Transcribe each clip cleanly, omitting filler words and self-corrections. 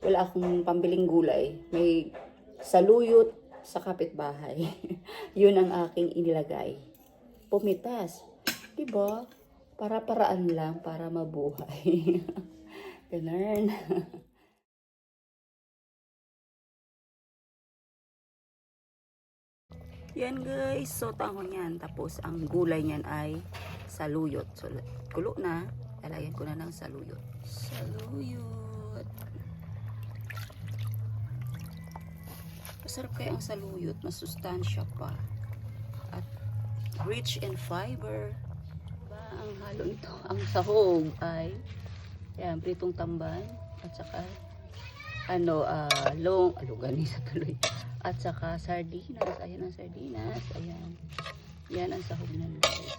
wala akong pambiling gulay. May saluyot sa kapitbahay. Yun ang aking inilagay. Pumitas. Diba? Para-paraan lang para mabuhay. Ganun. Yan guys, so tanghon yan. Tapos ang gulay niyan ay saluyot. So kulo na, lalagyan ko na ng saluyot. Saluyot. Masarap kaya ang saluyot, masustansya pa. At rich in fiber. Diba, ang halo nito, ang sahog ay yan, pritong tamban at saka longganisa tuloy. At saka sardinas. Ayan ang sardinas. Ayan. Yan ang sahog na guys.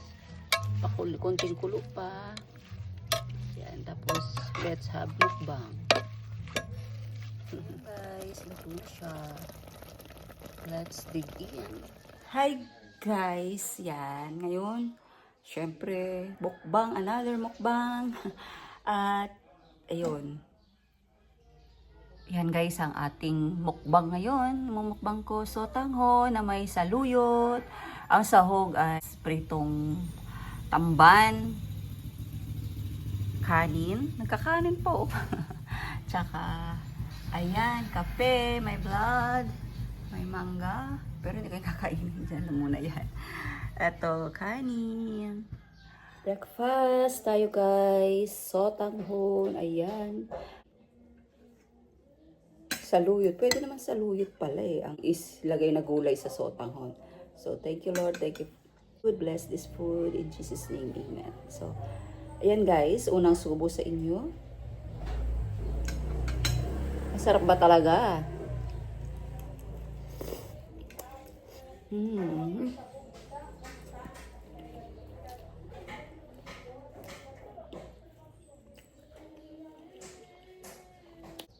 Konting kulo pa. Yan. Tapos, let's have mukbang. Guys, luto na siya. Let's dig in. Hi guys. Yan. Ngayon, syempre, mukbang. Another mukbang. At, ayun. Yan guys, ang ating mukbang ngayon. Mukbang ko sotanghon na may saluyot. Ang sahog ay pritong tamban. Kanin. Nagkakanin po. Tsaka, ayan, kape, may blood, may mangga. Pero hindi kayo kakainin dyan. Muna yan. Ito, kanin. Breakfast tayo guys. Sotanghon. Ayan. Saluyot. Pwede naman saluyot pala eh. Ang islagay na gulay sa sotanghon. So, thank you Lord. Thank you. Would bless this food in Jesus' name. Amen. So, ayan guys. Unang subo sa inyo. Masarap ba talaga?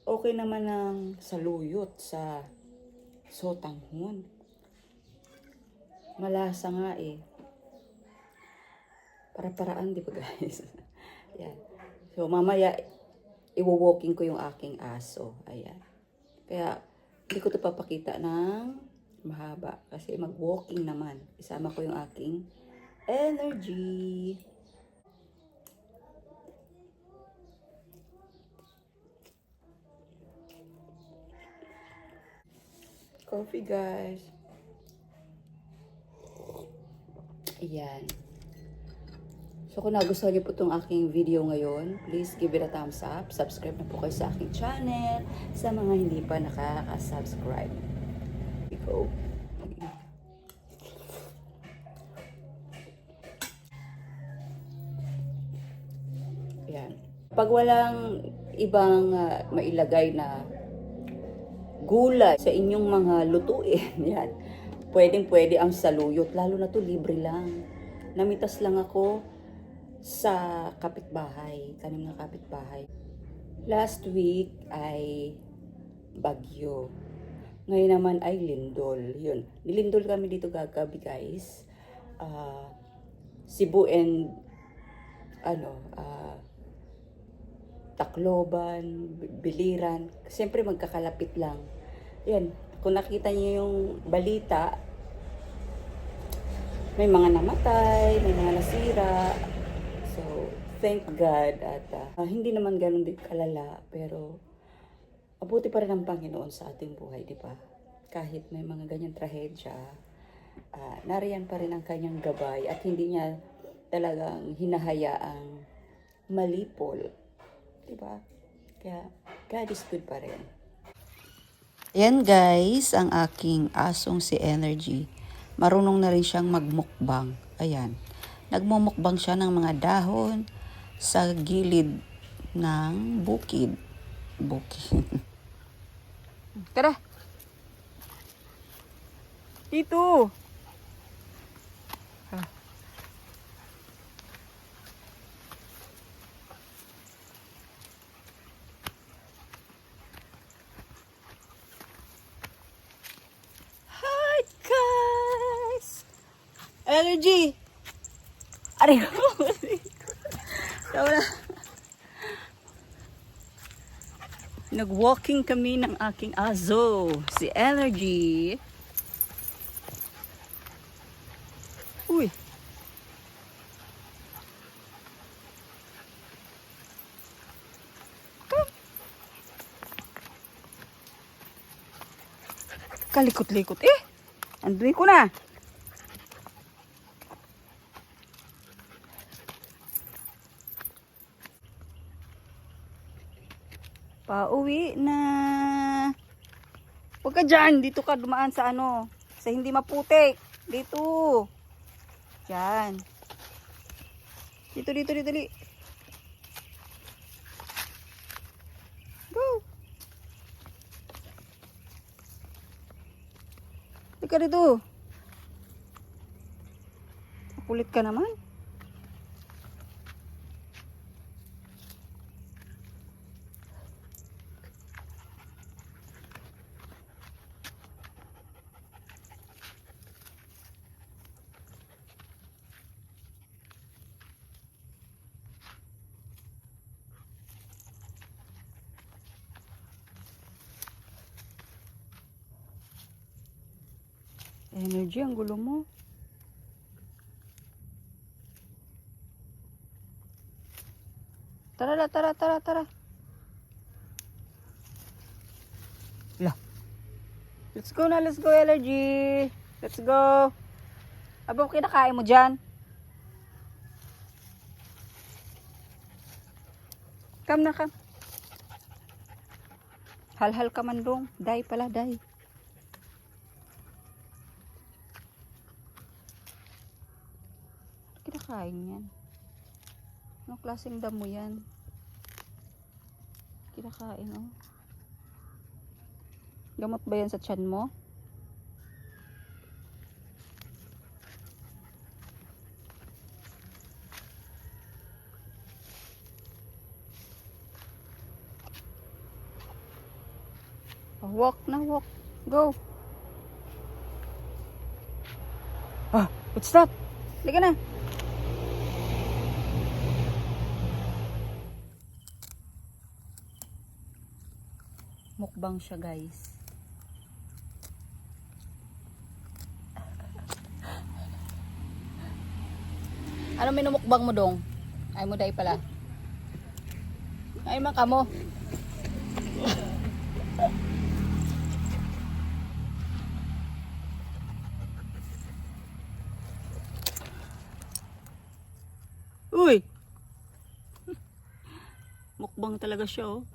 Okay naman ang saluyot sa sotanghon. Malasa nga eh. Para-paraan, di ba guys? Yan. So mamaya, iwo-walking ko yung aking aso. Ayan. Kaya, hindi ko ito papakita ng mahaba. Kasi mag-walking naman. Isama ko yung aking energy. Coffee guys. Ayan. So kung nagustuhan niyo po itong aking video ngayon, please give it a thumbs up. Subscribe na po kayo sa aking channel. Sa mga hindi pa nakaka-subscribe. Go. Ayan. Pag walang ibang mailagay na gulay sa inyong mga lutuin, yan. Pwedeng-pwede ang saluyot, lalo na to libre lang. Namitas lang ako sa kapitbahay, tanim ng kapitbahay. Last week ay bagyo. Ngayon naman ay lindol. Yun. Nilindol kami dito gagabi guys. Cebu and Tacloban, Biliran. Siyempre magkakalapit lang. Yan, kung nakita niyo yung balita, may mga namatay, may mga nasira. So, thank God at hindi naman ganun din kalala, pero mabuti pa rin ang Panginoon sa ating buhay, di ba? Kahit may mga ganyan trahedya, nariyan pa rin ang kanyang gabay at hindi niya talagang hinahayaang malipol, di ba? Kaya God is good pa rin. Yan guys, ang aking asong si Energy. Marunong na rin siyang magmukbang. Ayan. Nagmumukbang siya ng mga dahon sa gilid ng bukid. Tara! Dito! Energy! Aray ko! Nag-walking kami ng aking aso, si Energy. Uy. Kalikot-likot eh. Anduin ko na. Pauwi na. Huwag ka dyan. Dito ka dumaan sa ano. Sa hindi maputik. Dito. Dyan. Dito. Go. Dito ka dito. Kulit ka naman. Energy, ang gulo mo. Tara. La. Let's go na, Energy. Let's go. Aba, kinakain mo dyan? Come na. Hal-hal ka man dong. Day pala. Kinakain yan. Anong klaseng damo yan? Kinakain, oh. Gamot ba yan sa tiyan mo? Walk. Go. What's that? Liga na. Mukbang siya, guys. Ano minumukbang mo dong? Ay mo day pala. Ay maka mo. Uy. Mukbang talaga siya, oh.